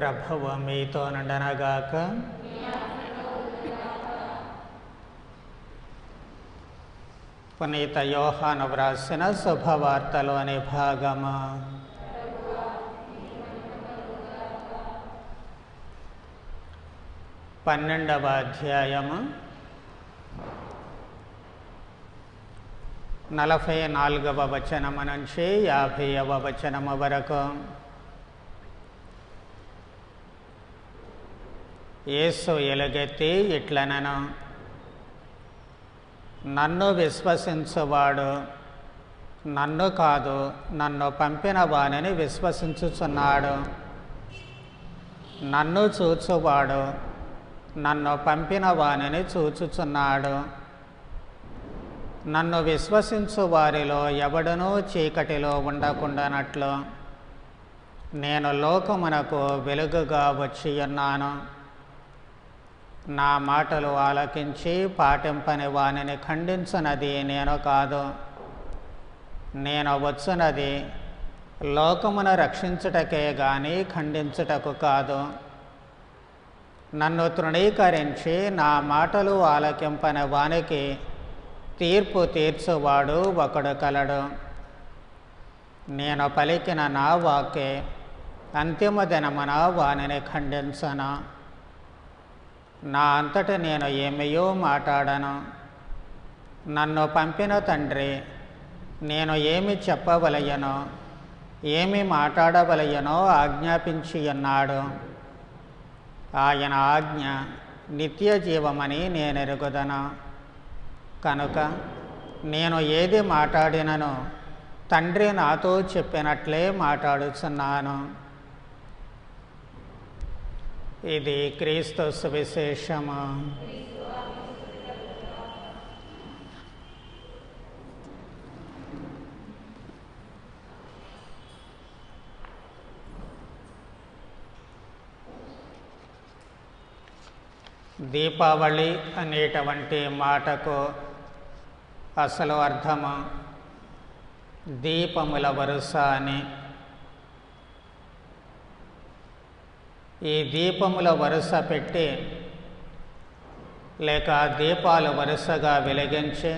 ప్రభువు మీతో నుండనగాక. పునీత యోహాను వ్రాసిన శుభవార్తలోని భాగము. పన్నెండవ అధ్యాయము 44వ వచనము నుంచి 50వ వచనము వరకు. యేసు ఎలుగెత్తి ఇట్లనెను, నన్ను విశ్వసించువాడు నన్ను కాదు, నన్ను పంపిన వానిని విశ్వసించుచున్నాడు. నన్ను చూచువాడు నన్ను పంపిన వానిని చూచుచున్నాడు. నన్ను విశ్వసించు వారిలో ఎవడునూ చీకటిలో ఉండకుండానట్లు నేను లోకమునకు వెలుగుగా వచ్చియున్నాను. నా మాటలు ఆలకించి పాటింపని వానిని ఖండించునది నేను కాదు. నేను వచ్చునది లోకమును రక్షించుటకే గాని ఖండించుటకు కాదు. నన్ను తృణీకరించి నా మాటలు ఆలకింపని వానికి తీర్పు తీర్చువాడు ఒకడు కలడు. నేను పలికిన నా వాక్కే అంతిమ దినమున వానిని ఖండించను. నా అంతట నేను ఏమయో మాట్లాడను. నన్ను పంపిన తండ్రి నేను ఏమి చెప్పవలయనో ఏమి మాట్లాడవలయనో ఆజ్ఞాపించి ఉన్నాడు. ఆయన ఆజ్ఞ నిత్య జీవమని నేను ఎరుగుదను. కనుక నేను ఏది మాట్లాడిననో తండ్రి నాతో చెప్పినట్లే మాట్లాడుచున్నాను. ఇది క్రీస్తు సువిశేషము. దీపావళి అనేటువంటి మాటకు అసలు అర్థము దీపముల వరుస అని. ఈ దీపముల వరుస పెట్టి లేక దీపాలు వరుసగా వెలిగించి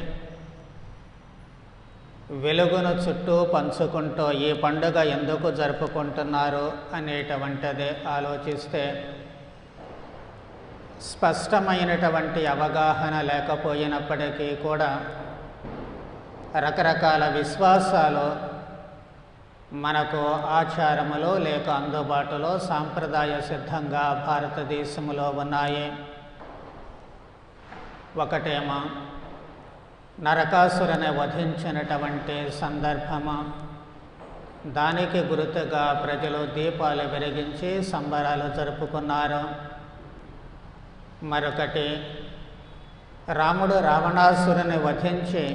వెలుగును చుట్టూ పంచుకుంటూ ఈ పండుగ ఎందుకు జరుపుకుంటున్నారు అనేటువంటిది ఆలోచిస్తే స్పష్టమైనటువంటి అవగాహన లేకపోయినప్పటికీ కూడా రకరకాల విశ్వాసాలు మనకు ఆచారములో లేక అందుబాటులో సాంప్రదాయ సిద్ధంగా భారతదేశంలో ఉన్నాయి. ఒకటేమో నరకాసురుని వధించినటువంటి సందర్భము, దానికి గుర్తుగా ప్రజలు దీపాలు వెలిగించి సంబరాలు జరుపుకున్నారు. మరొకటి రాముడు రావణాసురుని వధించి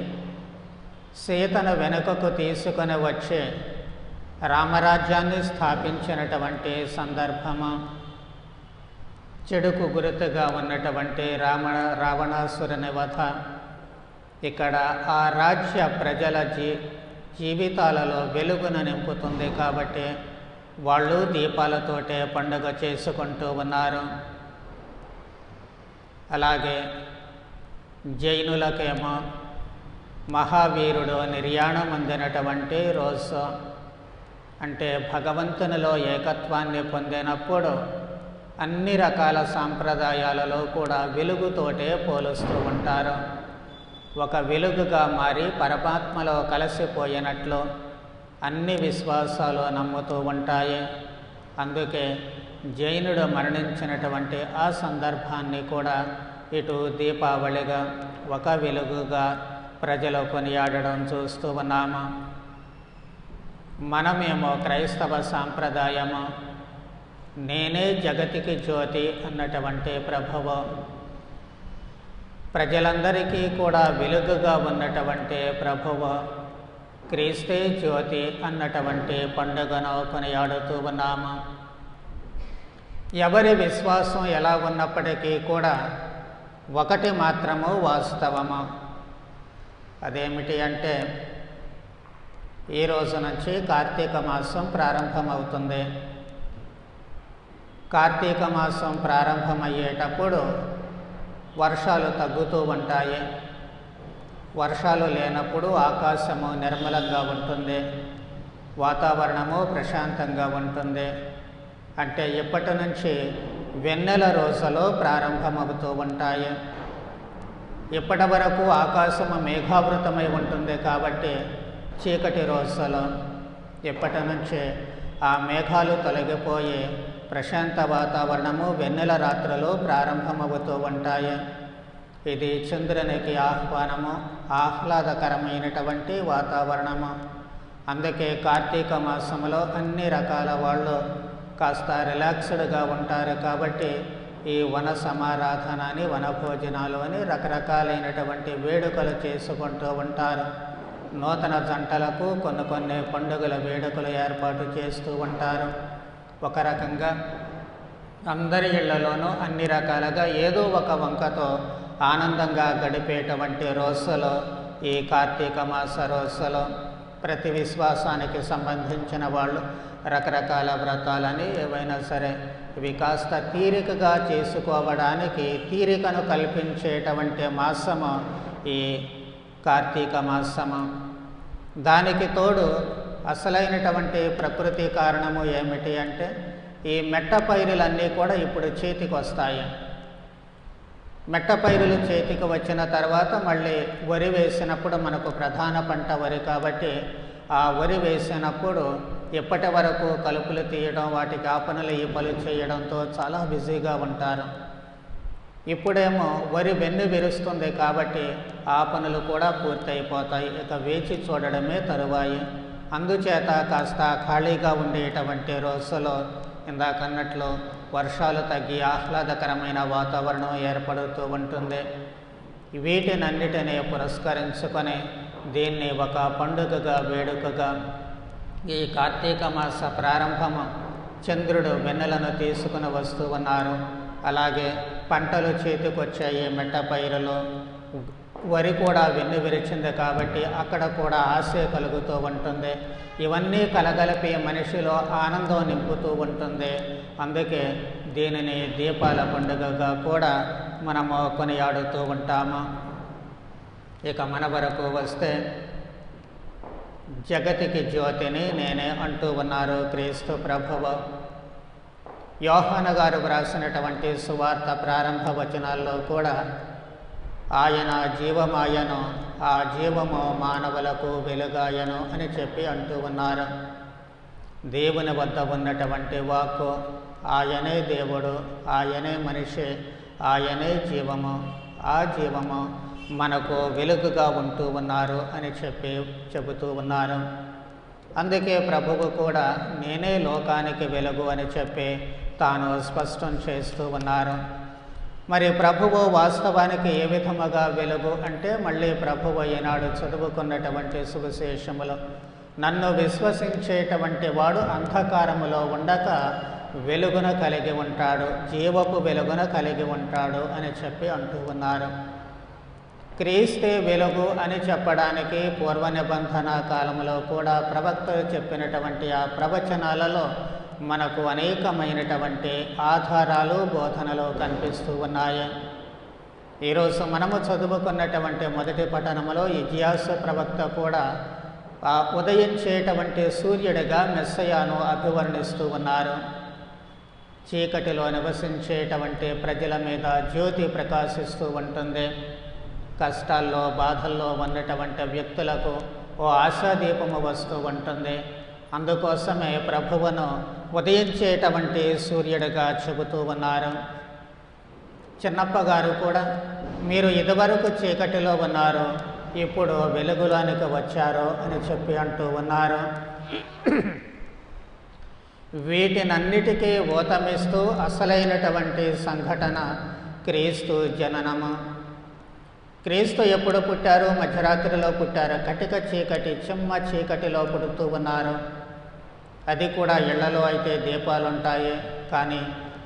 సీతను వెనుకకు తీసుకొని వచ్చి రామరాజ్యాన్ని స్థాపించినటువంటి సందర్భము, చెడుకు గుర్తుగా ఉన్నటువంటి రావణాసురుని వధ ఇక్కడ ఆ రాజ్య ప్రజల జీవితాలలో వెలుగును నింపుతుంది. కాబట్టి వాళ్ళు దీపాలతోటే పండుగ చేసుకుంటూ ఉన్నారు. అలాగే జైనులకేమో మహావీరుడు నిర్యాణం పొందినటువంటి రోజు, అంటే భగవంతునిలో ఏకత్వాన్ని పొందినప్పుడు అన్ని రకాల సాంప్రదాయాలలో కూడా వెలుగుతోటే పోలుస్తూ ఉంటారు. ఒక వెలుగుగా మారి పరమాత్మలో కలిసిపోయినట్లు అన్ని విశ్వాసాలు నమ్ముతూ ఉంటాయి. అందుకే జైనుడు మరణించినటువంటి ఆ సందర్భాన్ని కూడా ఇటు దీపావళిగా ఒక వెలుగుగా ప్రజలు కొనియాడడం చూస్తూ ఉన్నాము. మనమేమో క్రైస్తవ సాంప్రదాయము నేనే జగతికి జ్యోతి అన్నటువంటి ప్రభువు, ప్రజలందరికీ కూడా వెలుగుగా ఉన్నటువంటి ప్రభువు, క్రీస్తే జ్యోతి అన్నటువంటి పండుగను కొనియాడుతూ ఉన్నాము. ఎవరి విశ్వాసం ఎలా ఉన్నప్పటికీ కూడా ఒకటి మాత్రము వాస్తవము. అదేమిటి అంటే ఈ రోజు నుంచి కార్తీక మాసం ప్రారంభమవుతుంది. కార్తీక మాసం ప్రారంభమయ్యేటప్పుడు వర్షాలు తగ్గుతూ ఉంటాయి. వర్షాలు లేనప్పుడు ఆకాశము నిర్మలంగా ఉంటుంది, వాతావరణము ప్రశాంతంగా ఉంటుంది. అంటే ఇప్పటి నుంచి వెన్నెల రోజులు ప్రారంభమవుతూ ఉంటాయి. ఇప్పటి వరకు ఆకాశము మేఘావృతమై ఉంటుంది కాబట్టి చీకటి రోజులు. ఇప్పటి నుంచి ఆ మేఘాలు తొలగిపోయి ప్రశాంత వాతావరణము వెన్నెల రాత్రులు ప్రారంభమవుతూ ఉంటాయి. ఇది చంద్రునికి ఆహ్వానము, ఆహ్లాదకరమైనటువంటి వాతావరణము. అందుకే కార్తీక మాసంలో అన్ని రకాల వాళ్ళు కాస్త రిలాక్స్డ్గా ఉంటారు. కాబట్టి ఈ వన సమారాధన అని, వనభోజనాలు అని రకరకాలైనటువంటి వేడుకలు చేసుకుంటూ ఉంటారు. నూతన జంటలకు కొన్ని పండుగల వేడుకలు ఏర్పాటు చేస్తూ ఉంటారు. ఒక రకంగా అందరి ఇళ్లలోనూ అన్ని రకాలుగా ఏదో ఒక వంకతో ఆనందంగా గడిపేటువంటి రోజులు ఈ కార్తీక మాస రోజులు. ప్రతి విశ్వాసానికి సంబంధించిన వాళ్ళు రకరకాల వ్రతాలని ఏవైనా సరే ఇవి కాస్త తీరికగా చేసుకోవడానికి తీరికను కల్పించేటువంటి మాసము ఈ కార్తీక మాసము. దానికి తోడు అసలైనటువంటి ప్రకృతి కారణము ఏమిటి అంటే ఈ మెట్ట పైరులన్నీ కూడా ఇప్పుడు చేతికి వస్తాయి. మెట్ట పైరులు చేతికి వచ్చిన తర్వాత మళ్ళీ వరి వేసినప్పుడు మనకు ప్రధాన పంట వరి కాబట్టి ఆ వరి వేసినప్పుడు ఇప్పటి వరకు కలుపులు తీయడం, వాటికి ఆ పనులు ఈ పనులు చేయడంతో చాలా బిజీగా ఉంటారు. ఇప్పుడేమో వరి వెన్ను విరుస్తుంది కాబట్టి ఆ పనులు కూడా పూర్తయిపోతాయి. ఇక వేచి చూడడమే తరువాయి. అందుచేత కాస్త ఖాళీగా ఉండేటువంటి రోజులో ఇందాకన్నట్లు వర్షాలు తగ్గి ఆహ్లాదకరమైన వాతావరణం ఏర్పడుతూ ఉంటుంది. వీటినన్నిటినీ పురస్కరించుకొని దీన్ని ఒక పండుగగా, వేడుకగా ఈ కార్తీక మాస ప్రారంభము చంద్రుడు వెన్నెలను తీసుకుని వస్తూ ఉన్నారు. అలాగే పంటలు చేతికొచ్చాయి. మెట్ట పైరులు, వరి కూడా వెన్ను విరిచింది కాబట్టి అక్కడ కూడా ఆశ కలుగుతూ ఉంటుంది. ఇవన్నీ కలగలిపి మనిషిలో ఆనందం నింపుతూ ఉంటుంది. అందుకే దీనిని దీపాల పండుగగా కూడా మనము కొనియాడుతూ ఉంటాము. ఇక మన వరకు వస్తే జగతికి జ్యోతిని నేనే అంటూ ఉన్నారు క్రీస్తు ప్రభువు. యోహాను గారు వ్రాసినటువంటి సువార్త ప్రారంభ వచనాల్లో కూడా ఆయన జీవమాయను, ఆ జీవము మానవులకు వెలుగాయను అని చెప్పి అంటూ ఉన్నారు. దేవుని వద్ద ఉన్నటువంటి వాక్కు, ఆయనే దేవుడు, ఆయనే మనిషి, ఆయనే జీవము, ఆ జీవము మనకు వెలుగుగా ఉంటూ ఉన్నారు అని చెబుతూ ఉన్నారు. అందుకే ప్రభువు కూడా నేనే లోకానికి వెలుగు అని చెప్పి తాను స్పష్టం చేస్తూ ఉన్నారు. మరి ప్రభువు వాస్తవానికి ఏ విధముగా వెలుగు అంటే మళ్ళీ ప్రభువు ఈనాడు చదువుకున్నటువంటి సువిశేషములు నన్ను విశ్వసించేటువంటి వాడు అంధకారములో ఉండక వెలుగును కలిగి ఉంటాడు, జీవపు వెలుగును కలిగి ఉంటాడు అని చెప్పి అంటూ ఉన్నారు. క్రీస్తే వెలుగు అని చెప్పడానికి పూర్వ నిబంధన కాలంలో కూడా ప్రవక్తలు చెప్పినటువంటి ఆ ప్రవచనాలలో మనకు అనేకమైనటువంటి ఆధారాలు, బోధనలు కనిపిస్తూ ఉన్నాయి. ఈరోజు మనము చదువుకున్నటువంటి మొదటి పఠనములో ఇజ్యాసు ప్రవక్త కూడా ఉదయించేటువంటి సూర్యుడిగా మెస్సయాను అభివర్ణిస్తూ ఉన్నారు. చీకటిలో నివసించేటువంటి ప్రజల మీద జ్యోతి ప్రకాశిస్తూ ఉంటుంది. కష్టాల్లో, బాధల్లో ఉన్నటువంటి వ్యక్తులకు ఓ ఆశాదీపము వస్తూ ఉంటుంది. అందుకోసమే ప్రభువును ఉదయించేటువంటి సూర్యుడిగా చెబుతూ ఉన్నారు. చిన్నప్ప గారు కూడా మీరు ఇదివరకు చీకటిలో ఉన్నారు, ఇప్పుడు వెలుగులోనికి వచ్చారు అని చెప్పి అంటూ ఉన్నారు. వీటినన్నిటికీ ఊతమిస్తూ అసలైనటువంటి సంఘటన క్రీస్తు జననము. క్రీస్తు ఎప్పుడు పుట్టారు? మధ్యరాత్రిలో పుట్టారు. కటిక చీకటి, చిమ్మ చీకటిలో పుడుతూ ఉన్నారు. అది కూడా ఇళ్లలో అయితే దీపాలుంటాయి, కానీ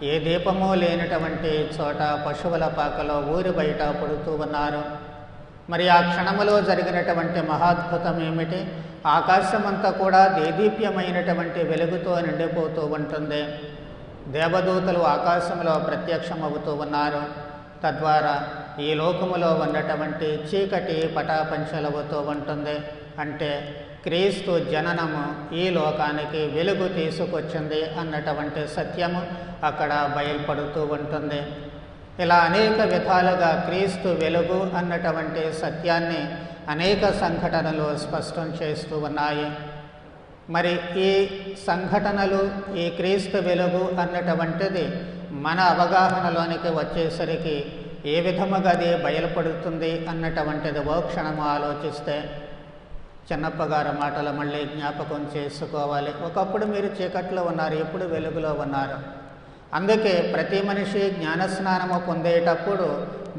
ఏ దీపమూ లేనటువంటి చోట పశువుల పాకలో ఊరి బయట పుడుతూ ఉన్నారు. మరి ఆ క్షణములో జరిగినటువంటి మహాద్భుతం ఏమిటి? ఆకాశమంతా కూడా దేదీప్యమైనటువంటి వెలుగుతో నిండిపోతూ ఉంటుంది. దేవదూతలు ఆకాశంలో ప్రత్యక్షమవుతూ ఉన్నారు. తద్వారా ఈ లోకములో ఉన్నటువంటి చీకటి పటాపంచలవుతూ ఉంటుంది. అంటే క్రీస్తు జననము ఈ లోకానికి వెలుగు తీసుకొచ్చింది అన్నటువంటి సత్యము అక్కడ బయలుపడుతూ ఉంటుంది. ఇలా అనేక విధాలుగా క్రీస్తు వెలుగు అన్నటువంటి సత్యాన్ని అనేక సంఘటనలు స్పష్టం చేస్తూ ఉన్నాయి. మరి ఈ సంఘటనలు, ఈ క్రీస్తు వెలుగు అన్నటువంటిది మన అవగాహనలోనికి వచ్చేసరికి ఏ విధముగా అది బయలుపడుతుంది అన్నటువంటిది ఓ క్షణము ఆలోచిస్తే చిన్నప్పగారు మాటలు మళ్ళీ జ్ఞాపకం చేసుకోవాలి. ఒకప్పుడు మీరు చీకట్లో ఉన్నారు, ఇప్పుడు వెలుగులో ఉన్నారు. అందుకే ప్రతి మనిషి జ్ఞానస్నానము పొందేటప్పుడు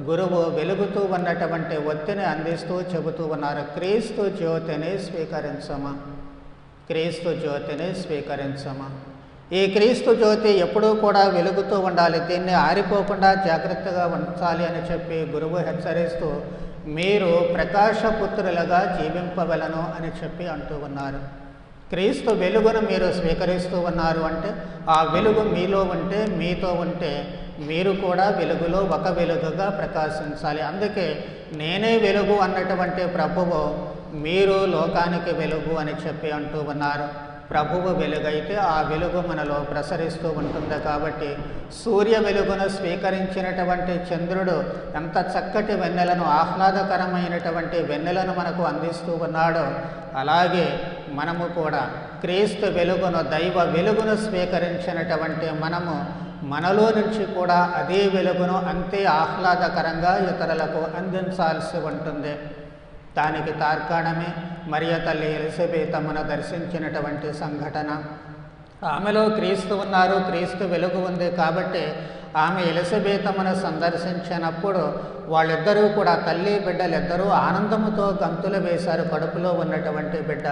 గురువు వెలుగుతూ ఉన్నటువంటి ఒత్తిని అందిస్తూ చెబుతూ ఉన్నారు, క్రీస్తు జ్యోతిని స్వీకరించమా, క్రీస్తు జ్యోతిని స్వీకరించమా. ఈ క్రీస్తు జ్యోతి ఎప్పుడూ కూడా వెలుగుతూ ఉండాలి, దీన్ని ఆరిపోకుండా జాగ్రత్తగా ఉంచాలి అని చెప్పి గురువు హెచ్చరిస్తూ మీరు ప్రకాశపుత్రులుగా జీవింపవలను అని చెప్పి అంటూ ఉన్నారు. క్రీస్తు వెలుగును మీరు స్వీకరిస్తూ ఉన్నారు అంటే ఆ వెలుగు మీలో ఉంటే, మీతో ఉంటే మీరు కూడా వెలుగులో ఒక వెలుగుగా ప్రకాశించాలి. అందుకే నేనే వెలుగు అన్నటువంటి ప్రభువు మీరు లోకానికి వెలుగు అని చెప్పి అంటూ ఉన్నారు. ప్రభువు వెలుగైతే ఆ వెలుగు మనలో ప్రసరిస్తూ ఉంటుంది. కాబట్టి సూర్య వెలుగును స్వీకరించినటువంటి చంద్రుడు ఎంత చక్కటి వెన్నెలను, ఆహ్లాదకరమైనటువంటి వెన్నెలను మనకు అందిస్తూ ఉన్నాడో, అలాగే మనము కూడా క్రీస్తు వెలుగును, దైవ వెలుగును స్వీకరించినటువంటి మనము మనలో నుంచి కూడా అదే వెలుగును అంతే ఆహ్లాదకరంగా ఇతరులకు అందించాల్సి ఉంటుంది. దానికి తార్కాణమే మరియ తల్లి ఎలిజబెతమ్మను దర్శించినటువంటి సంఘటన. ఆమెలో క్రీస్తు ఉన్నారు, క్రీస్తు వెలుగు ఉంది కాబట్టి ఆమె ఎలిజబెతమ్మను సందర్శించినప్పుడు వాళ్ళిద్దరూ కూడా, తల్లి బిడ్డలిద్దరూ ఆనందముతో గంతులు వేశారు. కడుపులో ఉన్నటువంటి బిడ్డ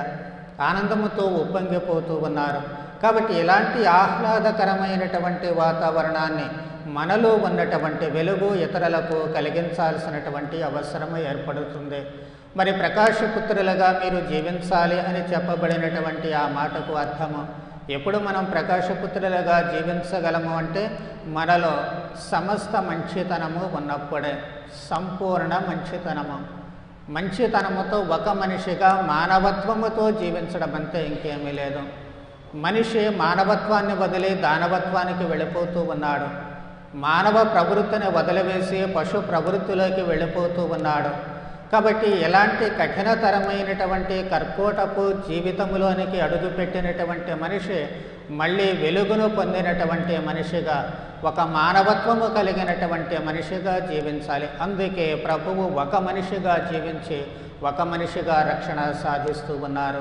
ఆనందముతో ఉప్పొంగిపోతూ ఉన్నారు. కాబట్టి ఇలాంటి ఆహ్లాదకరమైనటువంటి వాతావరణాన్ని, మనలో ఉన్నటువంటి వెలుగు ఇతరులకు కలిగించాల్సినటువంటి అవసరం ఏర్పడుతుంది. మరి ప్రకాశపుత్రులుగా మీరు జీవించాలి అని చెప్పబడినటువంటి ఆ మాటకు అర్థము, ఎప్పుడు మనం ప్రకాశపుత్రులుగా జీవించగలము అంటే మనలో సమస్త మంచితనము ఉన్నప్పుడే. సంపూర్ణ మంచితనము, మంచితనముతో ఒక మనిషిగా మానవత్వముతో జీవించడం అంతే, ఇంకేమీ లేదు. మనిషి మానవత్వాన్ని వదిలి దానవత్వానికి వెళ్ళిపోతూ ఉన్నాడు. మానవ ప్రవృత్తిని వదిలివేసి పశు ప్రవృత్తిలోకి వెళ్ళిపోతూ ఉన్నాడు. కాబట్టి ఎలాంటి కఠినతరమైనటువంటి కర్కోటపు జీవితంలోనికి అడుగుపెట్టినటువంటి మనిషి మళ్ళీ వెలుగును పొందినటువంటి మనిషిగా, ఒక మానవత్వము కలిగినటువంటి మనిషిగా జీవించాలి. అందుకే ప్రభువు ఒక మనిషిగా జీవించి ఒక మనిషిగా రక్షణ సాధిస్తూ ఉన్నారు.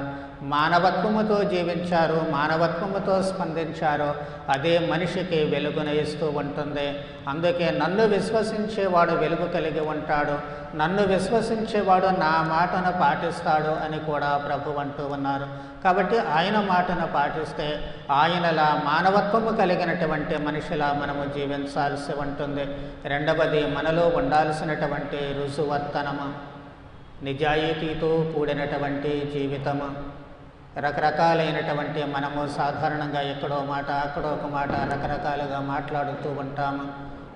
మానవత్వముతో జీవించారు, మానవత్వముతో స్పందించారు, అదే మనిషికి వెలుగును ఇస్తూ ఉంటుంది. అందుకే నన్ను విశ్వసించేవాడు వెలుగు కలిగి ఉంటాడు, నన్ను విశ్వసించేవాడు నా మాటను పాటిస్తాడు అని కూడా ప్రభు అంటూ ఉన్నారు. కాబట్టి ఆయన మాటను పాటిస్తే ఆయనలా మానవత్వము కలిగినటువంటి మనిషిలా మనము జీవించాల్సి ఉంటుంది. రెండవది, మనలో ఉండాల్సినటువంటి రుజువర్తనము, నిజాయితీతో కూడినటువంటి జీవితము. రకరకాలైనటువంటి మనము సాధారణంగా ఎక్కడో మాట అక్కడో ఒక మాట రకరకాలుగా మాట్లాడుతూ ఉంటాము.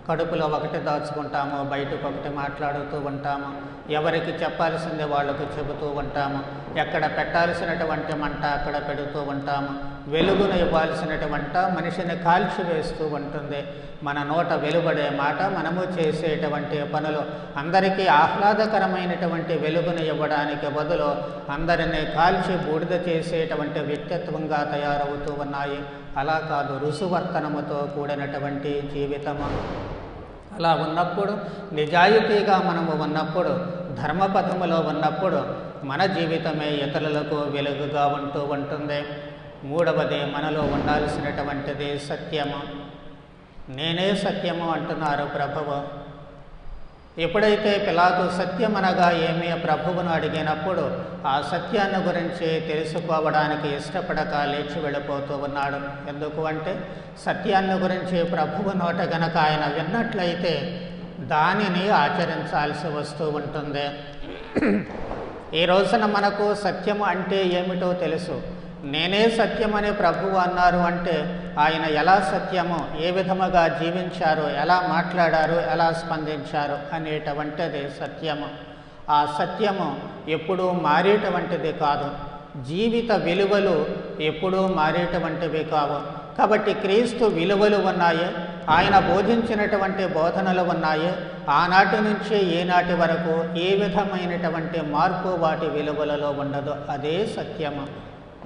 కడుపులో ఒకటి దాచుకుంటాము, బయటకు ఒకటి మాట్లాడుతూ ఉంటాము. ఎవరికి చెప్పాల్సింది వాళ్ళకు చెబుతూ ఉంటాము. ఎక్కడ పెట్టాల్సినటువంటి మంట అక్కడ పెడుతూ ఉంటాము. వెలుగును ఇవ్వాల్సినటువంటి మనిషిని కాల్చివేస్తూ ఉంటుంది. మన నోట వెలువడే మాట, మనము చేసేటువంటి పనులు అందరికీ ఆహ్లాదకరమైనటువంటి వెలుగును ఇవ్వడానికి బదులు అందరినీ కాల్చి బూడిద చేసేటువంటి వ్యక్తిత్వంగా తయారవుతూ ఉన్నాయి. అలా కాదు, రుసువర్తనముతో కూడినటువంటి జీవితము. అలా ఉన్నప్పుడు, నిజాయితీగా మనము ఉన్నప్పుడు, ధర్మపథములో ఉన్నప్పుడు మన జీవితమే ఇతరులకు వెలుగుగా ఉంటూ ఉంటుంది. మూడవది, మనలో ఉండాల్సినటువంటిది సత్యము. నేనే సత్యము అంటున్నారు ప్రభువు. ఎప్పుడైతే పిలాతు సత్యమనగా ఏమీ ప్రభువును అడిగినప్పుడు ఆ సత్యాన్ని గురించి తెలుసుకోవడానికి ఇష్టపడక లేచి వెళ్ళిపోతూ ఉన్నాడు. ఎందుకు అంటే సత్యాన్ని గురించి ప్రభువు నోట గనక ఆయన విన్నట్లయితే దానిని ఆచరించాల్సి వస్తూ ఉంటుంది. ఈ రోజున మనకు సత్యము అంటే ఏమిటో తెలుసు. నేనే సత్యమని ప్రభువు అన్నారు అంటే ఆయన ఎలా సత్యమో, ఏ విధముగా జీవించారు, ఎలా మాట్లాడారు, ఎలా స్పందించారు అనేటువంటిది సత్యము. ఆ సత్యము ఎప్పుడూ మారేటువంటిది కాదు. జీవిత విలువలు ఎప్పుడూ మారేటువంటివి కావు. కాబట్టి క్రీస్తు విలువలు ఉన్నాయి, ఆయన బోధించినటువంటి బోధనలు ఉన్నాయి. ఆనాటి నుంచి ఈనాటి వరకు ఏ విధమైనటువంటి మార్పు వాటి విలువలలో ఉండదు. అదే సత్యము.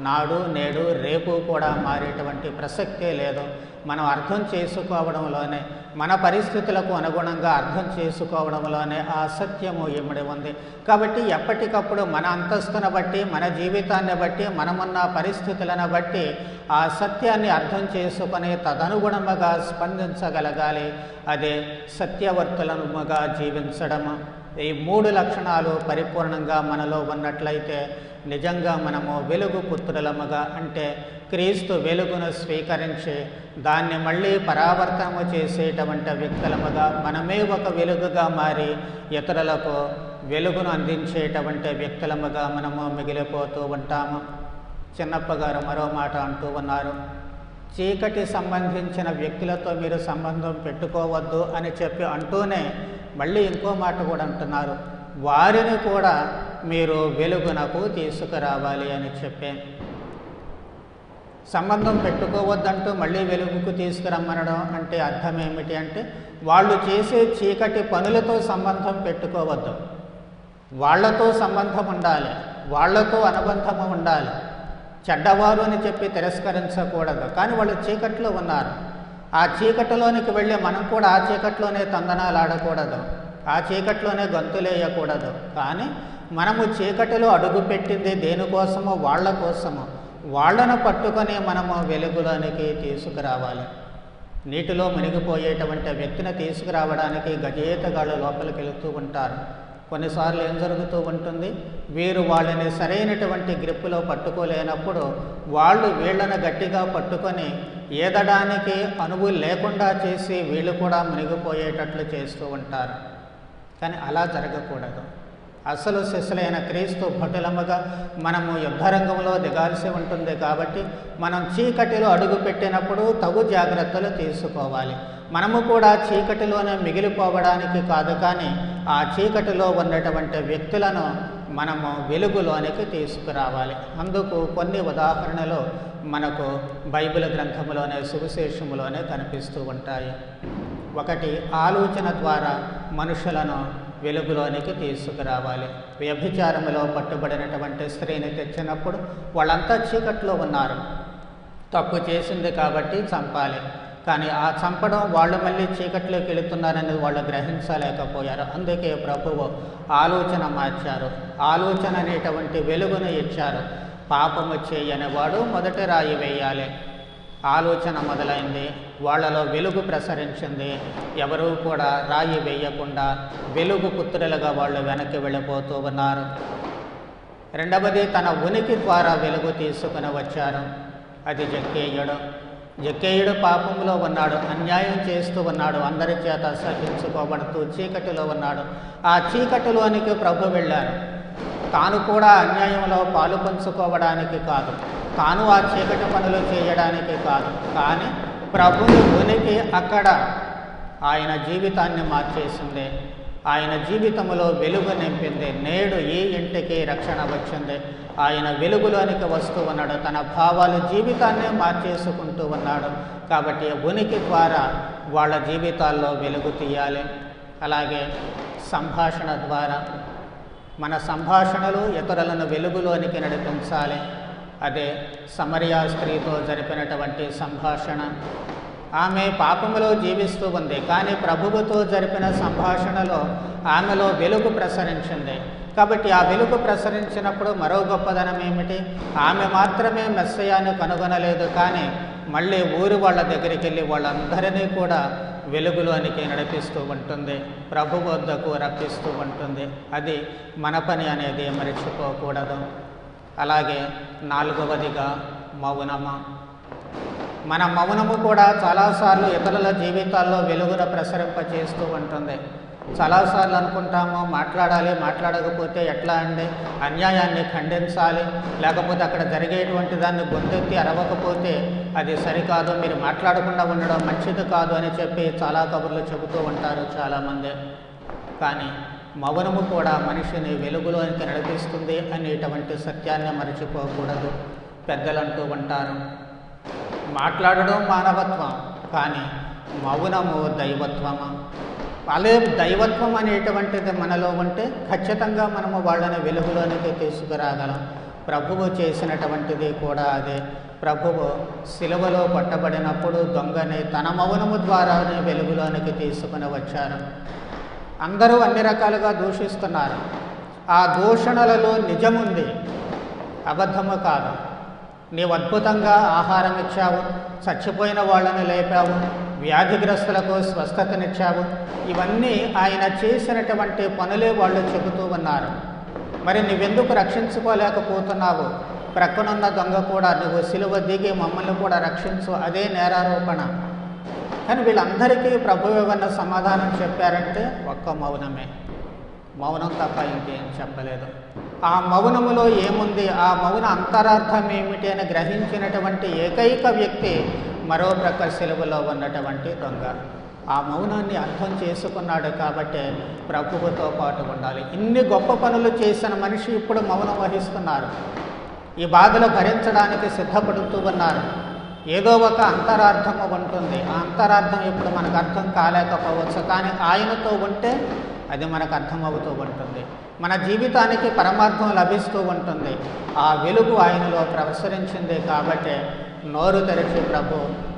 నాడు నేడు రేపు కూడా మారేటువంటి ప్రసక్తే లేదు. మనం అర్థం చేసుకోవడంలోనే, మన పరిస్థితులకు అనుగుణంగా అర్థం చేసుకోవడంలోనే ఆ సత్యము ఇమిడి ఉంది. కాబట్టి ఎప్పటికప్పుడు మన అంతస్తును బట్టి, మన జీవితాన్ని బట్టి, మనమున్న పరిస్థితులను బట్టి ఆ సత్యాన్ని అర్థం చేసుకొని తదనుగుణముగా స్పందించగలగాలి. అదే సత్యవర్తులముగా జీవించడము. ఈ 3 లక్షణాలు పరిపూర్ణంగా మనలో ఉన్నట్లయితే నిజంగా మనము వెలుగు పుత్రులముగా, అంటే క్రీస్తు వెలుగును స్వీకరించి దాన్ని మళ్ళీ పరావర్తనము చేసేటువంటి వ్యక్తులముగా, మనమే ఒక వెలుగుగా మారి ఇతరులకు వెలుగును అందించేటువంటి వ్యక్తులముగా మనము మిగిలిపోతూ ఉంటాము. చిన్నప్ప గారు మరో మాట అంటూ ఉన్నారు, చీకటి సంబంధించిన వ్యక్తులతో మీరు సంబంధం పెట్టుకోవద్దు అని చెప్పి అంటూనే మళ్ళీ ఇంకో మాట కూడా అంటున్నారు, వారిని కూడా మీరు వెలుగునకు తీసుకురావాలి అని చెప్పే. సంబంధం పెట్టుకోవద్దంటూ మళ్ళీ వెలుగుకు తీసుకురమ్మనడం అంటే అర్థం ఏమిటి అంటే, వాళ్ళు చేసే చీకటి పనులతో సంబంధం పెట్టుకోవద్దు. వాళ్లతో సంబంధం ఉండాలి, వాళ్లతో అనుబంధము ఉండాలి. చెడ్డవారు అని చెప్పి తిరస్కరించకూడదు. కానీ వాళ్ళు చీకట్లో ఉన్నారు. ఆ చీకటిలోనికి వెళ్ళి మనం కూడా ఆ చీకట్లోనే తందనాలు ఆడకూడదు, ఆ చీకట్లోనే గంతులేయకూడదు. కానీ మనము చీకటిలో అడుగుపెట్టింది దేనికోసమో, వాళ్ళ కోసము. వాళ్లను పట్టుకొని మనము వెలుగులోనికి తీసుకురావాలి. నీటిలో మునిగిపోయేటువంటి వ్యక్తిని తీసుకురావడానికి గజేతగాళ్ళు లోపలికి వెళుతూ ఉంటారు. కొన్నిసార్లు ఏం జరుగుతూ ఉంటుంది, వీరు వాళ్ళని సరైనటువంటి గ్రిప్పులో పట్టుకోలేనప్పుడు వాళ్ళు వీళ్ళను గట్టిగా పట్టుకొని ఈదడానికి అనువు లేకుండా చేసి వీళ్ళు కూడా మునిగిపోయేటట్లు చేస్తూ ఉంటారు. కానీ అలా జరగకూడదు. అసలు శిశులైన క్రీస్తు భటులముగా మనము యుద్ధరంగంలో దిగాల్సి ఉంటుంది. కాబట్టి మనం చీకటిలో అడుగుపెట్టినప్పుడు తగు జాగ్రత్తలు తీసుకోవాలి. మనము కూడా చీకటిలోనే మిగిలిపోవడానికి కాదు, కానీ ఆ చీకటిలో ఉన్నటువంటి వ్యక్తులను మనము వెలుగులోనికి తీసుకురావాలి. అందుకు కొన్ని ఉదాహరణలు మనకు బైబిల్ గ్రంథములోనే, సువిశేషములోనే కనిపిస్తూ ఉంటాయి. ఒకటి, ఆలోచన ద్వారా మనుషులను వెలుగులోనికి తీసుకురావాలి. వ్యభిచారములో పట్టుబడినటువంటి స్త్రీని తెచ్చినప్పుడు వాళ్ళంతా చీకట్లో ఉన్నారు. తప్పు చేసింది కాబట్టి చంపాలి. కానీ ఆ చంపడం వాళ్ళు మళ్ళీ చీకట్లోకి వెళుతున్నారని వాళ్ళు గ్రహించలేకపోయారు. అందుకే ప్రభువు ఆలోచన మార్చారు. ఆలోచన అనేటువంటి వెలుగును ఇచ్చారు. పాపము చేయని వాడు మొదటి రాయి వేయాలి. ఆలోచన మొదలైంది, వాళ్ళలో వెలుగు ప్రసరించింది. ఎవరూ కూడా రాయి వేయకుండా వెలుగు పుత్రులుగా వాళ్ళు వెనక్కి వెళ్ళిపోతూ ఉన్నారు. రెండవది, తన ఉనికి ద్వారా వెలుగు తీసుకుని వచ్చారు. అది జక్కేయుడు. జక్కేయుడు పాపంలో ఉన్నాడు, అన్యాయం చేస్తూ ఉన్నాడు, అందరి చేత సహించుకోబడుతూ చీకటిలో ఉన్నాడు. ఆ చీకటిలోనికి ప్రభు వెళ్ళారు. తాను కూడా అన్యాయంలో పాలు పంచుకోవడానికి కాదు, తాను ఆ చీకటి పనులు చేయడానికి కాదు, కానీ ప్రభువు ఉనికి అక్కడ ఆయన జీవితాన్ని మార్చేసింది. ఆయన జీవితంలో వెలుగు నింపింది. నేడు ఈ ఇంటికి రక్షణ వచ్చింది. ఆయన వెలుగులోనికి వస్తూ ఉన్నాడు. తన భావాలు జీవితాన్నే మార్చేసుకుంటూ ఉన్నాడు. కాబట్టి ఉనికి ద్వారా వాళ్ళ జీవితాల్లో వెలుగు తీయాలి. అలాగే సంభాషణ ద్వారా మన సంభాషణలు ఇతరులను వెలుగులోనికి నడిపించాలి. అదే సమరియా స్త్రీతో జరిపినటువంటి సంభాషణ. ఆమె పాపములో జీవిస్తూ ఉంది, కానీ ప్రభువుతో జరిపిన సంభాషణలో ఆమెలో వెలుగు ప్రసరించింది. కాబట్టి ఆ వెలుగు ప్రసరించినప్పుడు మరో గొప్పదనం ఏమిటి, ఆమె మాత్రమే మెస్సయాన్ని కనుగొనలేదు, కానీ మళ్ళీ ఊరి వాళ్ళ దగ్గరికి వెళ్ళి వాళ్ళందరినీ కూడా వెలుగులోనికి నడిపిస్తూ ఉంటుంది, ప్రభు వద్దకు రప్పిస్తూ ఉంటుంది. అది మన పని అనేది మరిచిపోకూడదు. అలాగే నాలుగవదిగా మౌనము. మన మౌనము కూడా చాలాసార్లు ఇతరుల జీవితాల్లో వెలుగును ప్రసరింపచేస్తూ ఉంటుంది. చాలాసార్లు అనుకుంటాము మాట్లాడాలి, మాట్లాడకపోతే ఎట్లా అండి, అన్యాయాన్ని ఖండించాలి, లేకపోతే అక్కడ జరిగేటువంటి దాన్ని గొంతెత్తి అరవకపోతే అది సరికాదు, మీరు మాట్లాడకుండా ఉండడం మంచిది కాదు అని చెప్పి చాలా కబుర్లు చెబుతూ ఉంటారు చాలామంది. కానీ మౌనము కూడా మనిషిని వెలుగులోనికి నడిపిస్తుంది అనేటువంటి సత్యాన్ని మరచిపోకూడదు. పెద్దలు అంటూ ఉంటారు, మాట్లాడడం మానవత్వం, కానీ మౌనము దైవత్వము. అదే దైవత్వం అనేటువంటిది మనలో ఉంటే ఖచ్చితంగా మనము వాళ్ళని వెలుగులోనికి తీసుకురాగలం. ప్రభువు చేసినటువంటిది కూడా అదే. ప్రభువు సిలువలో పట్టబడినప్పుడు దొంగని తన మౌనము ద్వారానే వెలుగులోనికి తీసుకుని వచ్చారు. అందరూ అన్ని రకాలుగా దూషిస్తున్నారు. ఆ దూషణలలో నిజముంది, అబద్ధము కాదు. నీవు అద్భుతంగా ఆహారం ఇచ్చావు, చచ్చిపోయిన వాళ్ళని లేపావు, వ్యాధిగ్రస్తులకు స్వస్థతనిచ్చావు. ఇవన్నీ ఆయన చేసినటువంటి పనులే వాళ్ళు చెబుతూ ఉన్నారు. మరి నువ్వెందుకు రక్షించుకోలేకపోతున్నావు? ప్రక్కనున్న దొంగ కూడా నువ్వు సిలువ దిగి మమ్మల్ని కూడా రక్షించు, అదే నేరారోపణ. కానీ వీళ్ళందరికీ ప్రభువు ఏమన్నా సమాధానం చెప్పారంటే ఒక్క మౌనమే. మౌనం తప్ప ఇంకేం చెప్పలేదు. ఆ మౌనములో ఏముంది, ఆ మౌన అంతరార్థం ఏమిటి అని గ్రహించినటువంటి ఏకైక వ్యక్తి మరో ప్రక్క సిలువలో ఉన్నటువంటి దొంగ. ఆ మౌనాన్ని అర్థం చేసుకున్నాడు కాబట్టే ప్రభువుతో పాటు ఉండాలి. ఇన్ని గొప్ప పనులు చేసిన మనిషి ఇప్పుడు మౌనం వహిస్తున్నారు. ఈ బాధలు భరించడానికి సిద్ధపడుతూ ఉన్నారు. ఏదో ఒక అంతరార్థము ఉంటుంది. ఆ అంతరార్థం ఇప్పుడు మనకు అర్థం కాలేకపోవచ్చు, కానీ ఆయనతో ఉంటే అది మనకు అర్థమవుతూ ఉంటుంది. మన జీవితానికి పరమార్థం లభిస్తూ ఉంటుంది. ఆ వెలుగు ఆయనలో ప్రసరించింది కాబట్టే నోరు తెరిచి ప్రభు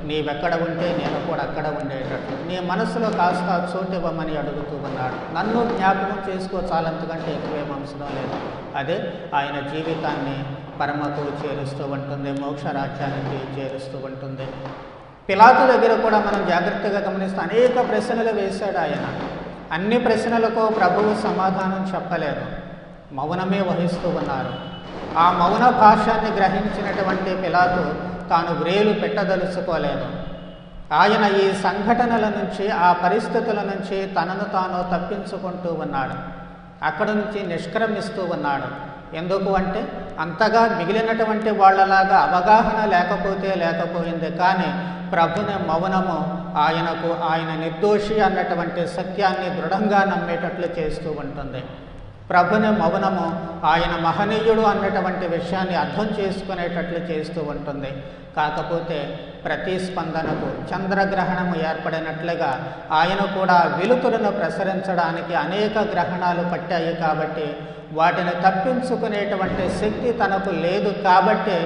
నీవెక్కడ ఉంటే నేను కూడా అక్కడ ఉండేటట్లు నీ మనసులో కాస్త చోటు ఇవ్వమని అడుగుతూ ఉన్నాడు. నన్ను జ్ఞాపకం చేసుకో, చాలంతకంటే ఎక్కువేం అవసరం లేదు. అదే ఆయన జీవితాన్ని పరమకు చేరుస్తూ ఉంటుంది, మోక్ష రాజ్యానికి చేరుస్తూ ఉంటుంది. పిలాతు దగ్గర కూడా మనం జాగ్రత్తగా గమనిస్తే అనేక ప్రశ్నలు వేశాడు ఆయన. అన్ని ప్రశ్నలకు ప్రభువు సమాధానం చెప్పలేదు, మౌనమే వహిస్తూ ఉన్నారు. ఆ మౌన భాషాన్ని గ్రహించినటువంటి పిలాతు తాను వ్రేలు పెట్టదలుచుకోలేదు. ఆయన ఈ సంఘటనల నుంచి, ఆ పరిస్థితుల నుంచి తనను తాను తప్పించుకుంటూ ఉన్నాడు. అక్కడ నుంచి నిష్క్రమిస్తూ ఉన్నాడు. ఎందుకు అంటే అంతగా మిగిలినటువంటి వాళ్ళలాగా అవగాహన లేకపోయింది, కానీ ప్రభుని మౌనము ఆయనకు ఆయన నిర్దోషి అన్నటువంటి సత్యాన్ని దృఢంగా నమ్మేటట్లు చేస్తూ ఉంటుంది. ప్రభుని మౌనము ఆయన మహనీయుడు అన్నటువంటి విషయాన్ని అర్థం చేసుకునేటట్లు చేస్తూ ఉంటుంది. కాకపోతే ప్రతిస్పందనకు చంద్రగ్రహణము ఏర్పడినట్లుగా ఆయన కూడా వెలుతురును ప్రసరించడానికి అనేక గ్రహణాలు పట్టాయి. కాబట్టి వాటిని తప్పించుకునేటువంటి శక్తి తనకు లేదు. కాబట్టి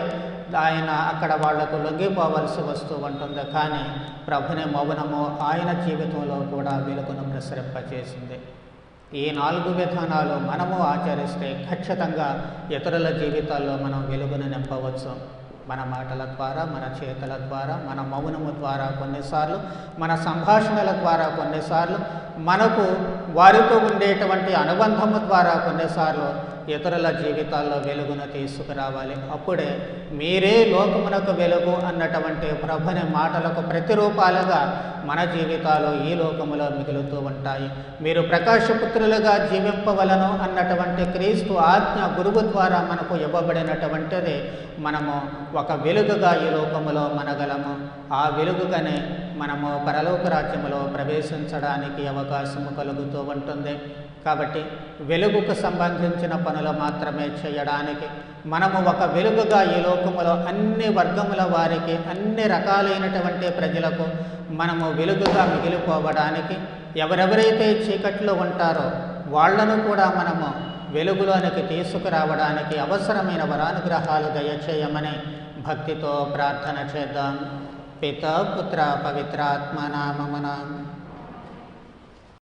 ఆయన అక్కడ వాళ్లకు లొంగిపోవలసి వస్తూ ఉంటుంది. కానీ ప్రభుని మౌనము ఆయన జీవితంలో కూడా వెలుగును ప్రసరింపచేసింది. ఈ 4 విధానాలు మనము ఆచరిస్తే ఖచ్చితంగా ఇతరుల జీవితాల్లో మనం వెలుగును నింపవచ్చు. మన మాటల ద్వారా, మన చేతుల ద్వారా, మన మౌనము ద్వారా కొన్నిసార్లు, మన సంభాషణల ద్వారా కొన్నిసార్లు, మనకు వారితో ఉండేటువంటి అనుబంధము ద్వారా కొన్నిసార్లు ఇతరుల జీవితాల్లో వెలుగును తీసుకురావాలి. అప్పుడే మీరే లోకమునకు వెలుగు అన్నటువంటి ప్రభుని మాటలకు ప్రతిరూపాలుగా మన జీవితాలు ఈ లోకములో మిగులుతూ ఉంటాయి. మీరు ప్రకాశపుత్రులుగా జీవింపవలను అన్నటువంటి క్రీస్తు ఆజ్ఞ గురువు ద్వారా మనకు ఇవ్వబడినటువంటిది మనము ఒక వెలుగుగా ఈ లోకములో మనగలము. ఆ వెలుగుగానే మనము పరలోక రాజ్యములో ప్రవేశించడానికి అవకాశము కలుగుతూ ఉంటుంది. కాబట్టి వెలుగుకు సంబంధించిన పనులు మాత్రమే చేయడానికి, మనము ఒక వెలుగుగా ఈ లోకములో అన్ని వర్గముల వారికి, అన్ని రకాలైనటువంటి ప్రజలకు మనము వెలుగుగా మిగిలిపోవడానికి, ఎవరెవరైతే చీకట్లో ఉంటారో వాళ్లను కూడా మనము వెలుగులోనికి తీసుకురావడానికి అవసరమైన వరానుగ్రహాలు దయచేయమని భక్తితో ప్రార్థన చేద్దాం. పితా పుత్ర పవిత్రాత్మ నామమున